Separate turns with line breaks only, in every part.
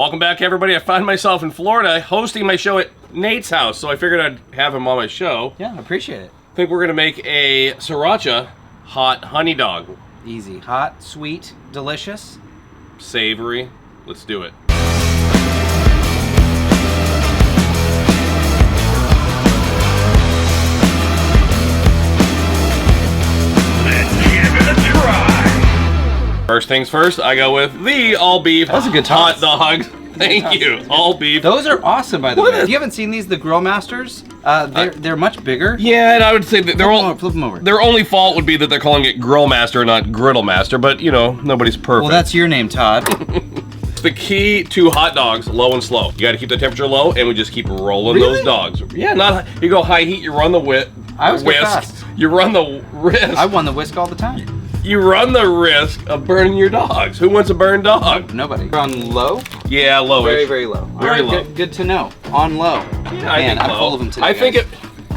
Welcome back, everybody. I find myself in Florida hosting my show at Nate's house, so I figured I'd have him on my show.
Yeah, I appreciate it.
I think we're gonna make a sriracha hot honey dog.
Easy. Hot, sweet, delicious.
Savory. Let's do it. First things first, I go with the all beef hot dogs. Thank you. All beef.
Those are awesome, by the way. If you haven't seen these, the Grill Masters, they're much bigger.
Yeah, and I would say that
flip them over.
Their only fault would be that they're calling it Grill Master, not Griddle Master. But you know, nobody's perfect.
Well, that's your name, Todd.
The key to hot dogs, low and slow. You got to keep the temperature low, and we just keep rolling those dogs. Yeah, not you go high heat, you run the whisk.
Fast.
You run the risk.
I won the whisk all the time.
You run the risk of burning your dogs. Who wants a burned dog?
Nobody. We're on low?
Yeah, low.
Very, very low.
Very low.
Good to know. On low.
Yeah, I think
I'm full of them today.
I think it,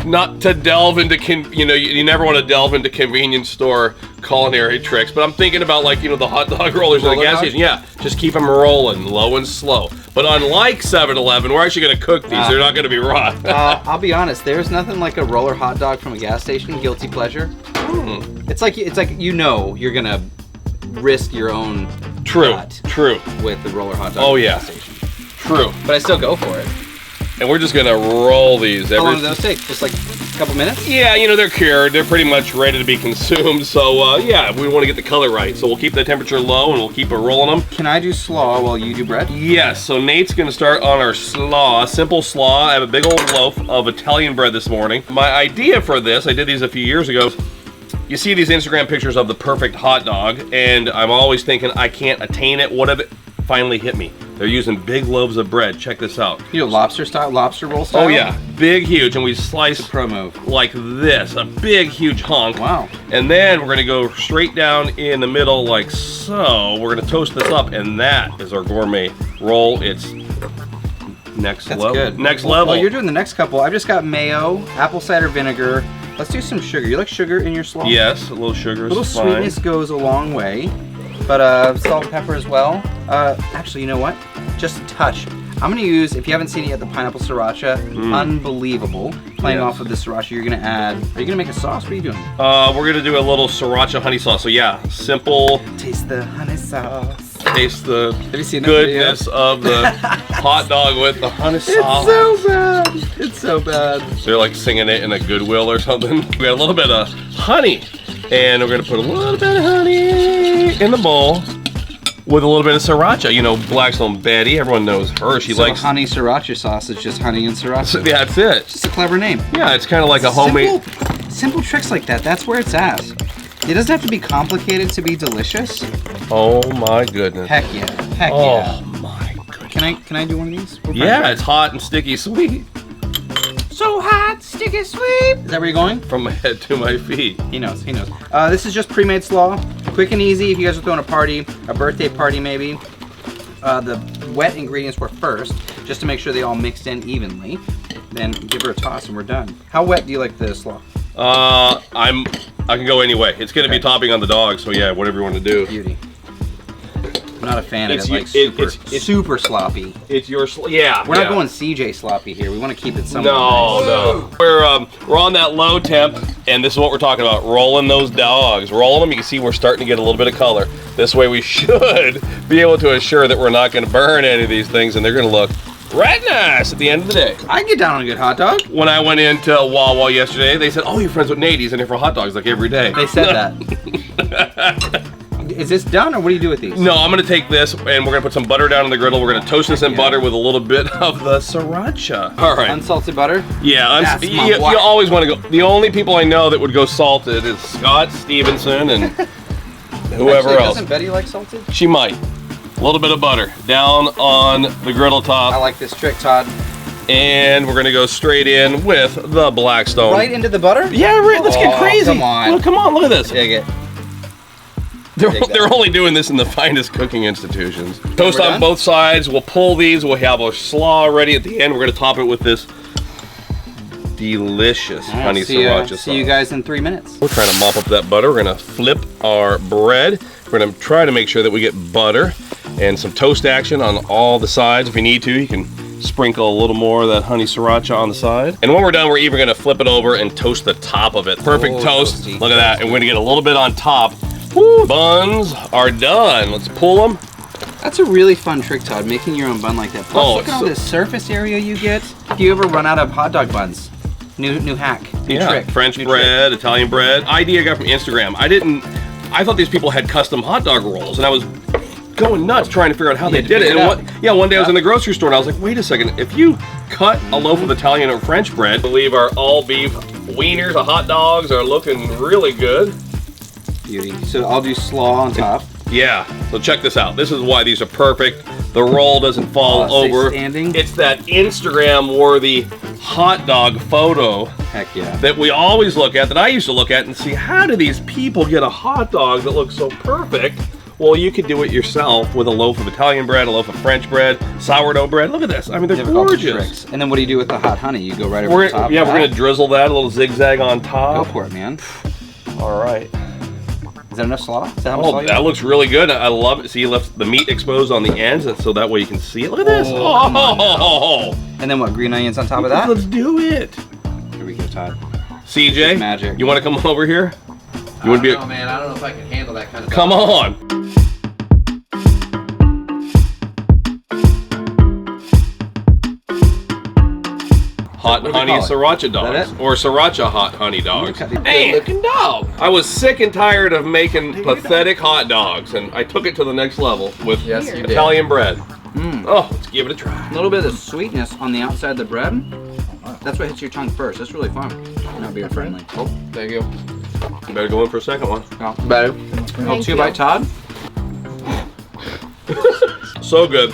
not to delve into, you never want to delve into convenience store culinary tricks, but I'm thinking about like, the hot dog rollers at the gas station. Yeah, just keep them rolling, low and slow. But unlike 7-Eleven, we're actually going to cook these. They're not going to be raw.
I'll be honest. There's nothing like a roller hot dog from a gas station. Guilty pleasure. It's like you're going to risk your own
True
with the roller hot dog.
Oh yeah.
Gas station.
True.
But I still go for it.
And we're just going to roll these.
How long do those take? Just like a couple minutes?
Yeah, they're cured. They're pretty much ready to be consumed. So, yeah, we want to get the color right. So we'll keep the temperature low and we'll keep it rolling them.
Can I do slaw while you do bread?
Yes. So Nate's going to start on our slaw, simple slaw. I have a big old loaf of Italian bread this morning. My idea for this, I did these a few years ago. You see these Instagram pictures of the perfect hot dog, and I'm always thinking I can't attain it. What if it finally hit me? They're using big loaves of bread. Check this out.
You know, lobster roll style?
Oh yeah, big, huge, and we slice like this, a big, huge hunk.
Wow.
And then we're gonna go straight down in the middle like so. We're gonna toast this up, and that is our gourmet roll. It's next level.
Good.
Next level.
Well, you're doing the next couple. I've just got mayo, apple cider vinegar. Let's do some sugar. You like sugar in your slaw?
Yes, a little sugar is fine.
A little sweetness goes a long way. But salt and pepper as well. Actually, you know what? Just a touch. I'm gonna use, if you haven't seen it yet, the pineapple sriracha. Unbelievable. Playing off of the sriracha, you're gonna add, are you gonna make a sauce? What are you doing?
We're gonna do a little sriracha honey sauce. So yeah, simple.
Taste the honey sauce.
Taste the
Have you seen
goodness of the hot dog with the honey sauce.
It's so bad. It's so bad.
They're like singing it in a Goodwill or something. We got a little bit of honey. And we're gonna put a little bit of honey in the bowl with a little bit of sriracha. Blackstone Betty, everyone knows her. She likes
honey sriracha sauce. It's just honey and sriracha.
Yeah, that's it.
Just a clever name.
Yeah, it's kind of like a homemade.
Simple tricks like that. That's where it's at. It doesn't have to be complicated to be delicious.
Oh my goodness.
Heck yeah. Heck yeah.
Oh my goodness.
Can I do one of these?
Yeah, it's hot and sticky sweet.
So hot, sticky sweet. Is that where you're going?
From my head to my feet.
He knows. This is just pre-made slaw. Quick and easy if you guys are throwing a party, a birthday party maybe. The wet ingredients were first, just to make sure they all mixed in evenly. Then give her a toss and we're done. How wet do you like the slaw?
I can go any way. It's gonna be topping on the dog, so yeah, whatever you want to do.
Beauty. I'm not a fan of it, like super sloppy.
It's your yeah.
We're not going CJ sloppy here. We want to keep it somewhere.
No. We're on that low temp, and this is what we're talking about. Rolling those dogs. Rolling them. You can see we're starting to get a little bit of color. This way we should be able to assure that we're not going to burn any of these things, and they're going to look right nice at the end of the day.
I can get down on a good hot dog.
When I went into Wawa yesterday, they said, "Oh, you're friends with Nate. He's in here for hot dogs like every day."
They said that. Is this done, or what do you do with these?
No, I'm gonna take this and we're gonna put some butter down on the griddle. We're gonna toast this in butter with a little bit of the sriracha. All right.
Unsalted butter?
Yeah, you always want to go. The only people I know that would go salted is Scott Stevenson and whoever else.
Doesn't Betty like salted?
She might. A little bit of butter down on the griddle top.
I like this trick, Todd.
And we're gonna go straight in with the Blackstone.
Right into the butter?
Yeah, right. Let's get crazy.
Come on.
Look, come on, look at this.
Dig it.
They're only doing this in the finest cooking institutions. Toast on both sides. We'll pull these. We'll have our slaw ready at the end. We're going to top it with this delicious honey sriracha sauce.
See you guys in 3 minutes.
We're trying to mop up that butter. We're going to flip our bread. We're going to try to make sure that we get butter. And some toast action on all the sides if you need to. You can sprinkle a little more of that honey sriracha on the side. And when we're done, we're even gonna flip it over and toast the top of it. Perfect toast.
Toasty.
Look at that. And we're gonna get a little bit on top. Woo. Buns are done. Let's pull them.
That's a really fun trick, Todd, making your own bun like that. Plus, look at all this surface area you get. If you ever run out of hot dog buns, new hack, new trick.
French
new
bread,
trick.
Italian bread. Idea I got from Instagram. I thought these people had custom hot dog rolls, and I was going nuts trying to figure out how they did it. And one day I was in the grocery store and I was like, wait a second, if you cut a loaf of Italian or French bread, I believe our all beef wieners, the hot dogs are looking really good.
Beauty. So I'll do slaw on top.
Yeah, so check this out. This is why these are perfect. The roll doesn't fall over.
Standing.
It's that Instagram-worthy hot dog photo
Heck yeah.
that we always look at, that I used to look at and see, how do these people get a hot dog that looks so perfect? Well, you could do it yourself with a loaf of Italian bread, a loaf of French bread, sourdough bread. Look at this. I mean, they're gorgeous.
Tricks. And then what do you do with the hot honey? You go right over the top.
Yeah, we're going to drizzle that, a little zigzag on top.
Go for it, man.
All right.
Is that enough slaw? Is that how much slaw you
that
have?
looks really good. I love it. See, you left the meat exposed on the ends, so that way you can see it. Look at this.
Come on now. And then what, green onions on top of that?
Let's do it.
Here we go, Todd.
CJ,
magic.
You want to come over here? You want to be?
Oh man, I don't know if I can handle that kind of.
Come on. Hot honey sriracha dogs, or sriracha hot honey dogs. Hey, looking dog! I was sick and tired of making pathetic hot dogs, and I took it to the next level with Italian bread. Oh, let's give it a try.
A little bit of the sweetness on the outside of the bread. That's what hits your tongue first. That's really fun. Not beer friendly.
Oh, thank you.
You better go in for a second one.
Better. Oh, two by Todd.
So good.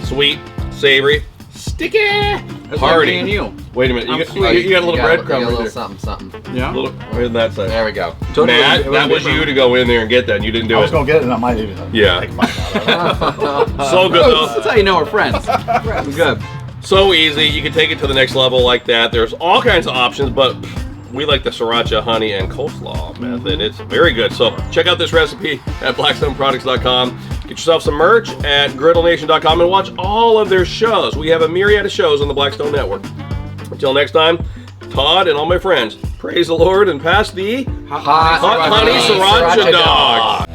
Sweet, savory, sticky, hearty.
And you.
Wait a minute, you got a little breadcrumb right there.
Something.
Yeah.
Where did that say?
There we go.
Matt, that was you to go in there and get that, and you didn't do it.
I was going to get it, and I might even.
Yeah. So good though.
That's how you know we're friends. Good.
So easy, you can take it to the next level like that. There's all kinds of options, but we like the sriracha, honey, and coleslaw method. It's very good. So check out this recipe at blackstoneproducts.com. Get yourself some merch at griddlenation.com and watch all of their shows. We have a myriad of shows on the Blackstone Network. Until next time, Todd and all my friends, praise the Lord and pass the hot honey sriracha dog.